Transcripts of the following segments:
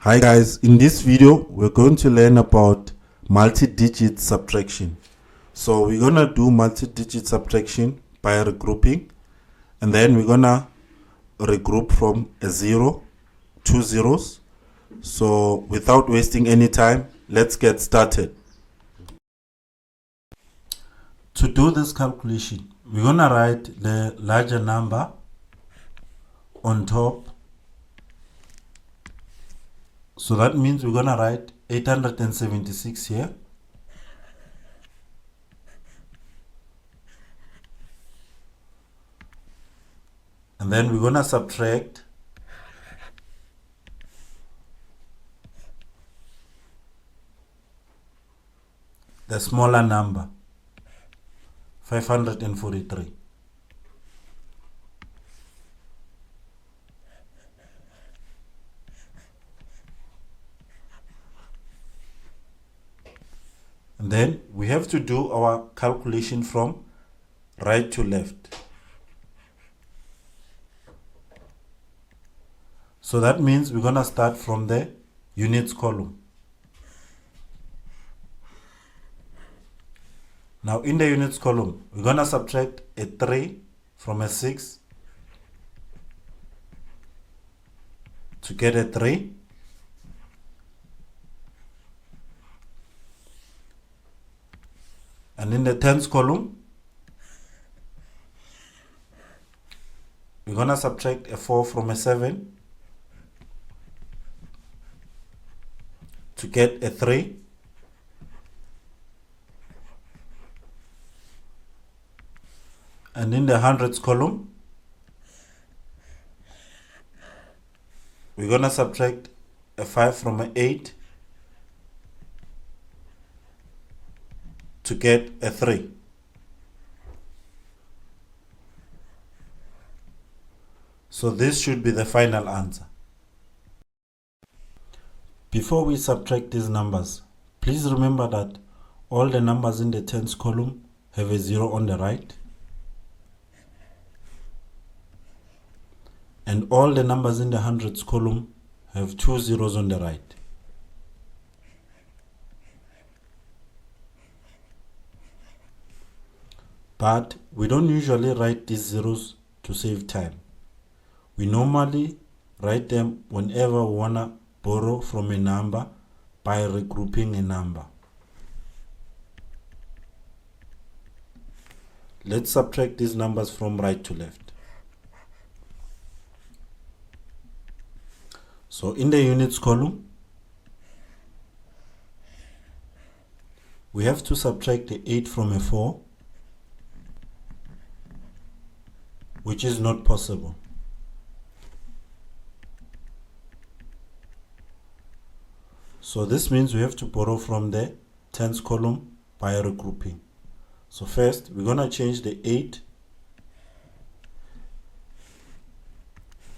Hi guys, in this video we're going to learn about multi-digit subtraction. So we're gonna do multi-digit subtraction by regrouping, and then we're gonna regroup from a 0 to zeros. So without wasting any time, let's get started. To do this calculation, we're gonna write the larger number on top. So that means we're gonna write 876 here. And then we're gonna subtract the smaller number, 543. And then we have to do our calculation from right to left. So that means we're gonna start from the units column. Now in the units column, we're gonna subtract a 3 from a 6 to get a 3. And in the tens column, we're gonna subtract a 4 from a 7 to get a 3. And in the hundreds column, we're gonna subtract a 5 from an 8 to get a 3. So this should be the final answer. Before we subtract these numbers, please remember that all the numbers in the tens column have a 0 on the right, and all the numbers in the hundreds column have 2 zeros on the right. But we don't usually write these zeros to save time. We normally write them whenever we want to borrow from a number by regrouping a number. Let's subtract these numbers from right to left. So in the units column, we have to subtract the 8 from a 4, which is not possible. So this means we have to borrow from the tens column by regrouping. So first, we're gonna change the 8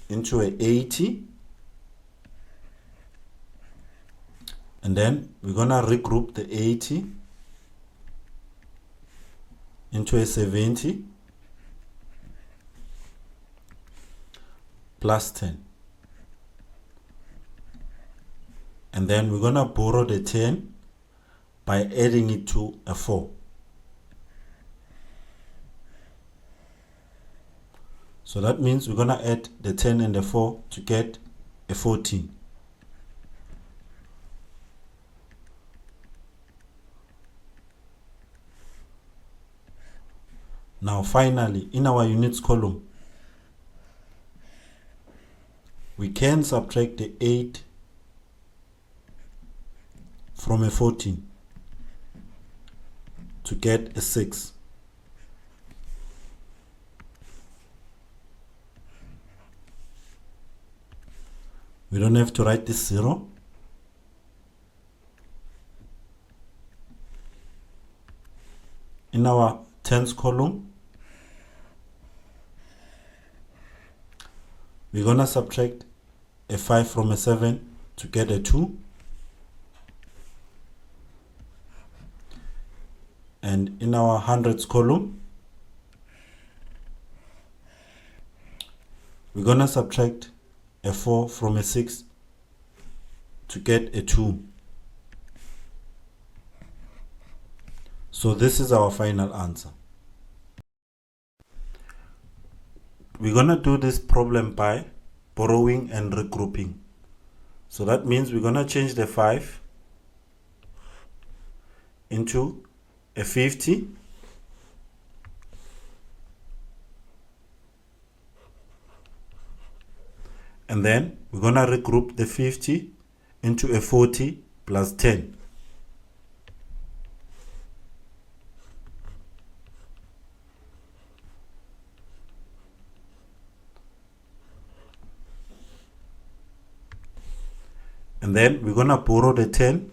into a 80. And then we're gonna regroup the 80 into a 70 plus 10. And then we're gonna borrow the 10 by adding it to a 4. So that means we're gonna add the 10 and the 4 to get a 14. Now finally, in our units column, we can subtract the 8 from a 14 to get a 6. We don't have to write this 0. In our tens column, we're gonna subtract a 5 from a 7 to get a 2. And in our hundreds column, we're gonna subtract a 4 from a 6 to get a 2. So this is our final answer. We're gonna do this problem by borrowing and regrouping. So that means we're gonna change the 5 into a 50, and then we're gonna regroup the 50 into a 40 plus 10. And then we're gonna borrow the 10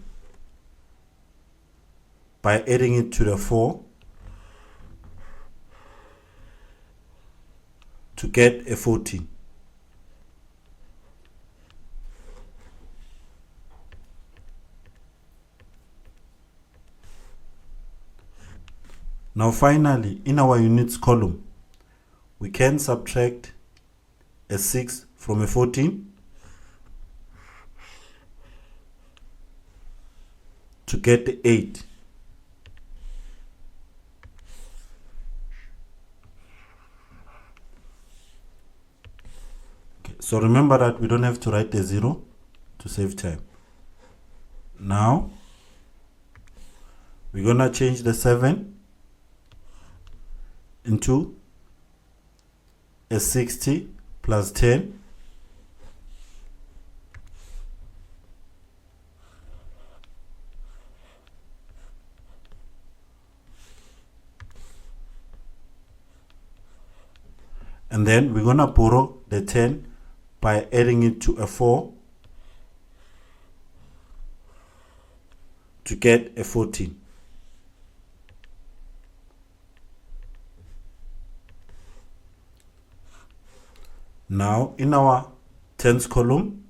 by adding it to the 4 to get a 14. Now finally, in our units column, we can subtract a 6 from a 14 to get the 8. Okay, so remember that we don't have to write the 0 to save time. Now we're gonna change the 7 into a 60 plus 10, and then we're gonna borrow the 10 by adding it to a 4 to get a 14. Now in our tens column,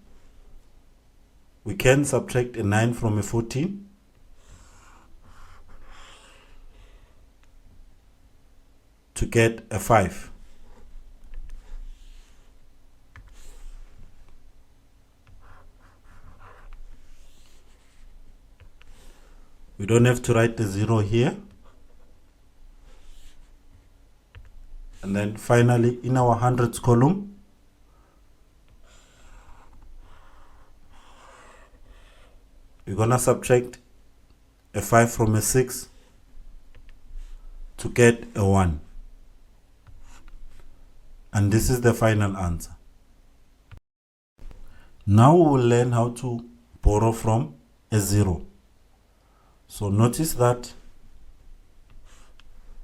we can subtract a 9 from a 14 to get a 5. We don't have to write the 0 here. And then finally, in our hundreds column, we're gonna subtract a 5 from a 6 to get a 1. And this is the final answer. Now we will learn how to borrow from a 0. So notice that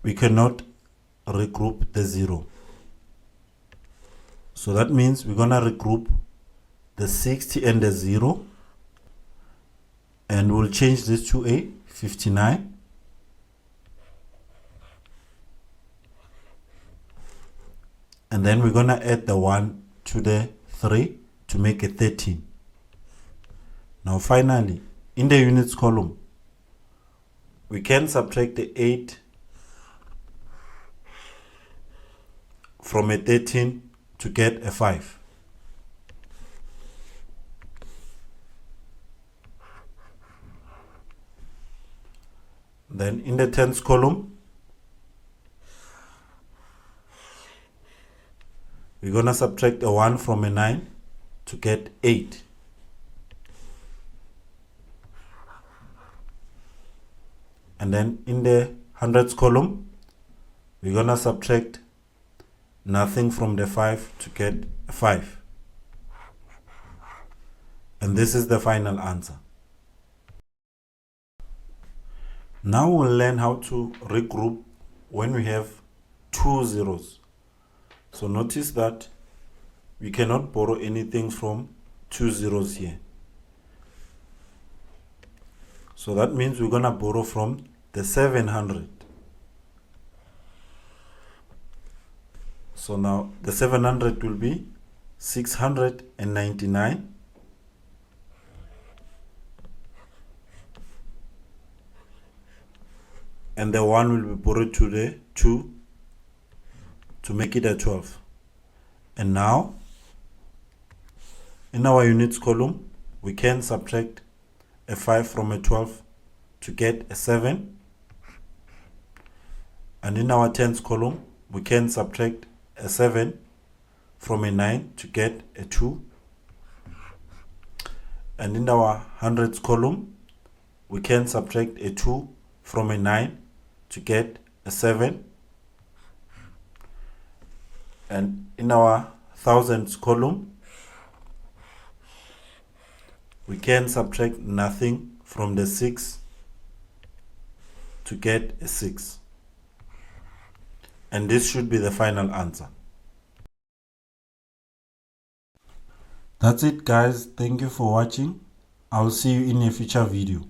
we cannot regroup the 0. So that means we're gonna regroup the 60 and the 0, and we'll change this to a 59. And then we're gonna add the 1 to the 3 to make it 13. Now finally, in the units column, we can subtract the 8 from a 13 to get a 5. Then in the tens column, we're gonna subtract a 1 from a 9 to get 8. And then in the hundreds column, we're gonna subtract nothing from the 5 to get a 5. And this is the final answer. Now we'll learn how to regroup when we have 2 zeros. So notice that we cannot borrow anything from 2 zeros here. So that means we're gonna borrow from the 700. So now the 700 will be 699. And the 1 will be borrowed to the 2 to make it a 12. And now in our units column, we can subtract a 5 from a 12 to get a 7. And in our tens column, we can subtract a 7 from a 9 to get a 2. And in our hundreds column, we can subtract a 2 from a 9 to get a 7. And in our thousands column, we can subtract nothing from the 6 to get a 6. And this should be the final answer. That's it, guys. Thank you for watching. I'll see you in a future video.